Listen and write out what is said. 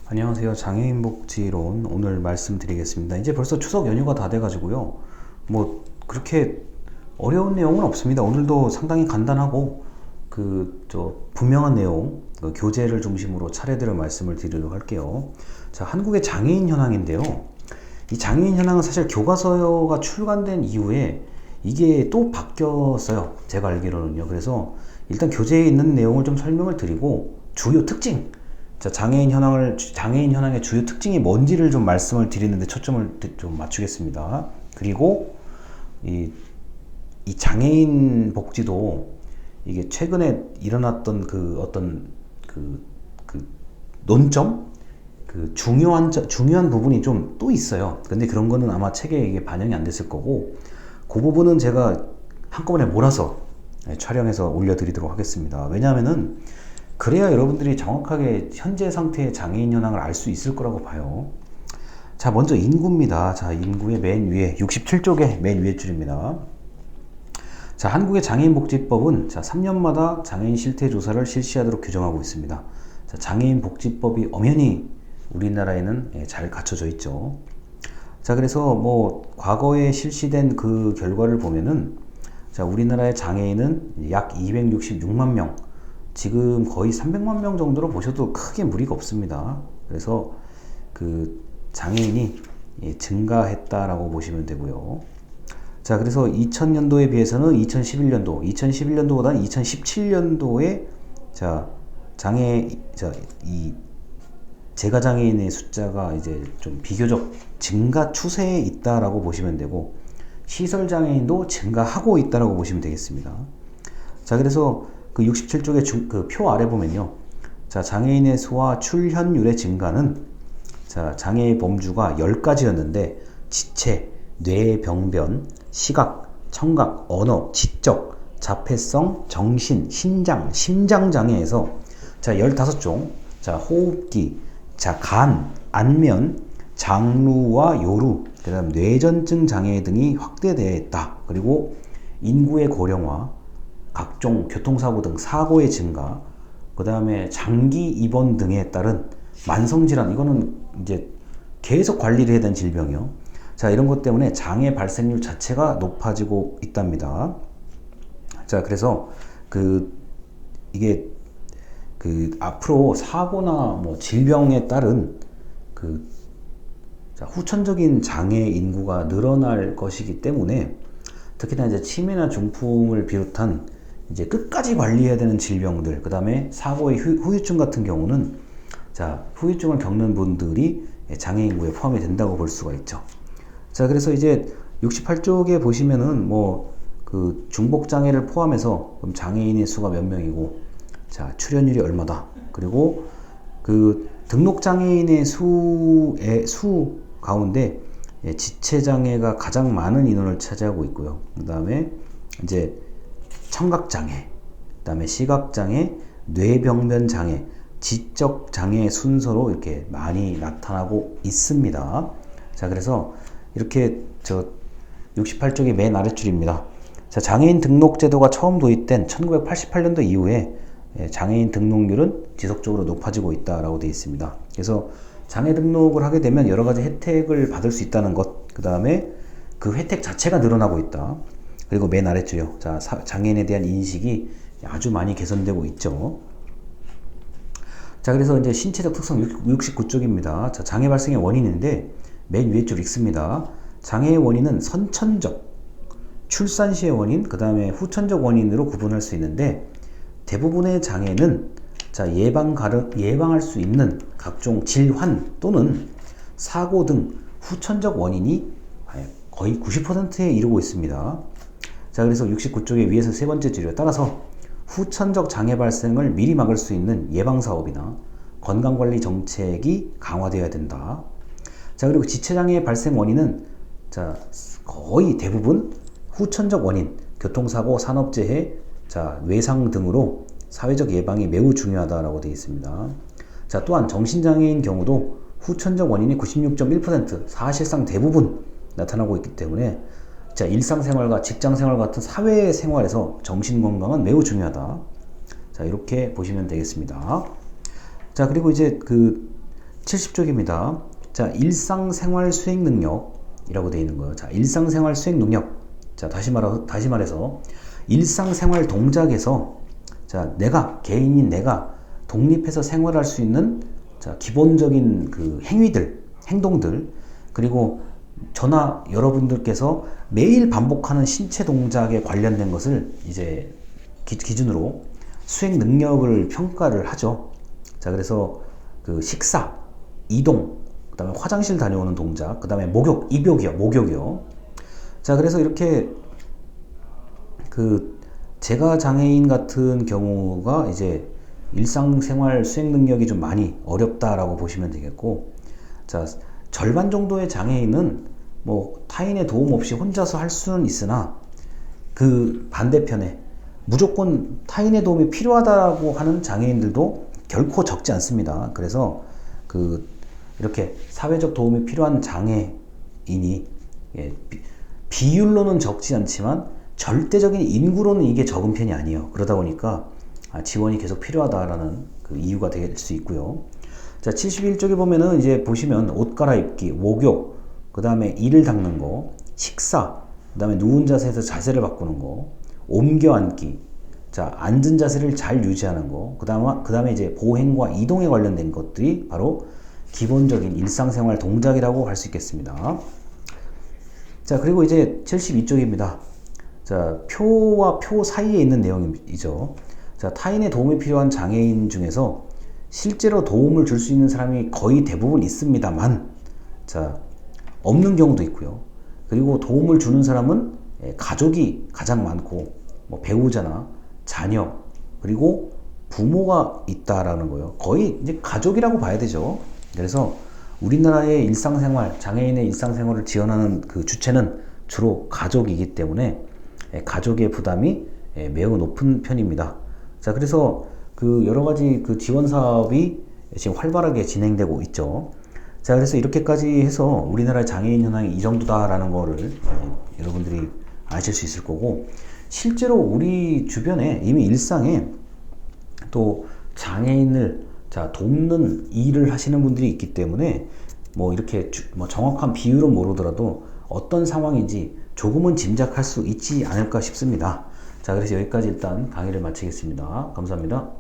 안녕하세요. 장애인복지론 오늘 말씀드리겠습니다. 이제 벌써 추석 연휴가 다 돼가지고요. 뭐 그렇게 어려운 내용은 없습니다. 오늘도 상당히 간단하고 분명한 내용, 교재를 중심으로 차례대로 말씀을 드리도록 할게요. 자, 한국의 장애인 현황인데요. 이 장애인 현황은 사실 교과서가 출간된 이후에 이게 또 바뀌었어요. 제가 알기로는요. 그래서 일단 교재에 있는 내용을 좀 설명을 드리고 주요 특징, 자, 장애인 현황의 주요 특징이 뭔지를 좀 말씀을 드리는데 초점을 좀 맞추겠습니다. 그리고 이 장애인 복지도 이게 최근에 일어났던 그 논점, 중요한 부분이 좀 또 있어요. 근데 그런 거는 아마 책에 이게 반영이 안 됐을 거고, 그 부분은 제가 한꺼번에 몰아서 촬영해서 올려드리도록 하겠습니다. 왜냐하면은 그래야 여러분들이 정확하게 현재 상태의 장애인 현황을 알 수 있을 거라고 봐요. 자, 먼저 인구입니다. 자, 인구의 맨 위에 67쪽의 맨 위에 줄입니다. 자, 한국의 장애인복지법은 3년마다 장애인 실태조사를 실시하도록 규정하고 있습니다. 자, 장애인복지법이 엄연히 우리나라에는 잘 갖춰져 있죠. 자, 그래서 뭐 과거에 실시된 그 결과를 보면은, 자, 우리나라의 장애인은 약 266만 명, 지금 거의 300만 명 정도로 보셔도 크게 무리가 없습니다. 그래서 그 장애인이 증가했다라고 보시면 되고요. 자, 그래서 2000년도에 비해서는 2011년도보다는 2017년도에 이 재가장애인의 숫자가 이제 좀 비교적 증가 추세에 있다라고 보시면 되고, 시설장애인도 증가하고 있다라고 보시면 되겠습니다. 자, 그래서 그 67쪽의 그 표 아래 보면요. 자, 장애인의 수와 출현율의 증가는, 자, 장애의 범주가 10가지였는데, 지체, 뇌병변, 시각, 청각, 언어, 지적, 자폐성, 정신, 신장, 심장장애에서, 자, 15종, 자, 호흡기, 자, 간, 안면, 장루와 요루, 그 다음 뇌전증 장애 등이 확대되어 있다. 그리고 인구의 고령화, 각종 교통사고 등 사고의 증가, 그 다음에 장기 입원 등에 따른 만성질환, 이거는 이제 계속 관리를 해야 되는 질병이요. 자, 이런 것 때문에 장애 발생률 자체가 높아지고 있답니다. 자, 그래서 이게 앞으로 사고나 뭐 질병에 따른 후천적인 장애 인구가 늘어날 것이기 때문에, 특히나 이제 치매나 중풍을 비롯한 이제 끝까지 관리해야 되는 질병들, 그 다음에 사고의 후유증 같은 경우는, 자, 후유증을 겪는 분들이 장애 인구에 포함이 된다고 볼 수가 있죠. 자, 그래서 이제 68쪽에 보시면은 중복 장애를 포함해서 그럼 장애인의 수가 몇 명이고, 자, 출현율이 얼마다. 그리고 등록 장애인의 수 가운데 지체 장애가 가장 많은 인원을 차지하고 있고요. 그 다음에 이제 청각장애, 그 다음에 시각장애, 뇌병변장애, 지적장애 순서로 이렇게 많이 나타나고 있습니다. 자, 그래서 이렇게 68쪽의 맨 아랫줄입니다. 자, 장애인 등록 제도가 처음 도입된 1988년도 이후에 장애인 등록률은 지속적으로 높아지고 있다라고 되어 있습니다. 그래서 장애 등록을 하게 되면 여러 가지 혜택을 받을 수 있다는 것, 그 다음에 그 혜택 자체가 늘어나고 있다. 그리고 맨 아래줄이요. 자, 장애인에 대한 인식이 아주 많이 개선되고 있죠. 자, 그래서 이제 신체적 특성 69쪽입니다. 자, 장애 발생의 원인인데 맨 위에 줄 읽습니다. 장애의 원인은 선천적, 출산 시의 원인, 그 다음에 후천적 원인으로 구분할 수 있는데, 대부분의 장애는 예방할 수 있는 각종 질환 또는 사고 등 후천적 원인이 거의 90%에 이르고 있습니다. 자, 그래서 69쪽의 위에서 세 번째 줄이요. 따라서 후천적 장애 발생을 미리 막을 수 있는 예방사업이나 건강관리 정책이 강화되어야 된다. 자, 그리고 지체장애 발생 원인은, 자, 거의 대부분 후천적 원인, 교통사고, 산업재해, 자, 외상 등으로 사회적 예방이 매우 중요하다라고 되어 있습니다. 자, 또한 정신장애인 경우도 후천적 원인이 96.1%, 사실상 대부분 나타나고 있기 때문에, 자, 일상생활과 직장생활 같은 사회생활에서 정신건강은 매우 중요하다. 자, 이렇게 보시면 되겠습니다. 자, 그리고 이제 70쪽입니다. 자, 일상생활 수행 능력이라고 되어 있는 거예요. 자, 일상생활 수행 능력. 자, 다시 말해서 일상생활 동작에서 자, 개인인 내가 독립해서 생활할 수 있는 자, 기본적인 그 행동들, 그리고 저나 여러분들께서 매일 반복하는 신체 동작에 관련된 것을 이제 기준으로 수행 능력을 평가를 하죠. 자, 그래서 그 식사, 이동, 그 다음에 화장실 다녀오는 동작, 그 다음에 목욕이요. 자, 그래서 이렇게 그 제가 장애인 같은 경우가 이제 일상생활 수행 능력이 좀 많이 어렵다라고 보시면 되겠고, 자, 절반 정도의 장애인은 뭐 타인의 도움 없이 혼자서 할 수는 있으나 그 반대편에 무조건 타인의 도움이 필요하다고 하는 장애인들도 결코 적지 않습니다. 그래서 이렇게 사회적 도움이 필요한 장애인이 비율로는 적지 않지만 절대적인 인구로는 이게 적은 편이 아니에요. 그러다 보니까 지원이 계속 필요하다라는 그 이유가 될 수 있고요. 자, 71쪽에 보면은 이제 보시면 옷 갈아입기, 목욕, 그 다음에 이를 닦는 거, 식사, 그 다음에 누운 자세에서 자세를 바꾸는 거, 옮겨 앉기, 자, 앉은 자세를 잘 유지하는 거, 그 다음에 이제 보행과 이동에 관련된 것들이 바로 기본적인 일상생활 동작이라고 할 수 있겠습니다. 자, 그리고 이제 72쪽입니다. 자, 표와 표 사이에 있는 내용이죠. 자, 타인의 도움이 필요한 장애인 중에서 실제로 도움을 줄 수 있는 사람이 거의 대부분 있습니다만, 자, 없는 경우도 있고요. 그리고 도움을 주는 사람은 가족이 가장 많고, 뭐 배우자나 자녀, 그리고 부모가 있다라는 거예요. 거의 이제 가족이라고 봐야 되죠. 그래서 우리나라의 일상생활, 장애인의 일상생활을 지원하는 그 주체는 주로 가족이기 때문에 가족의 부담이 매우 높은 편입니다. 자, 그래서 그 여러 가지 그 지원 사업이 지금 활발하게 진행되고 있죠. 자, 그래서 이렇게까지 해서 우리나라 장애인 현황이 이 정도다라는 거를 여러분들이 아실 수 있을 거고, 실제로 우리 주변에 이미 일상에 또 장애인을 돕는 일을 하시는 분들이 있기 때문에 뭐 이렇게 정확한 비율은 모르더라도 어떤 상황인지 조금은 짐작할 수 있지 않을까 싶습니다. 자, 그래서 여기까지 일단 강의를 마치겠습니다. 감사합니다.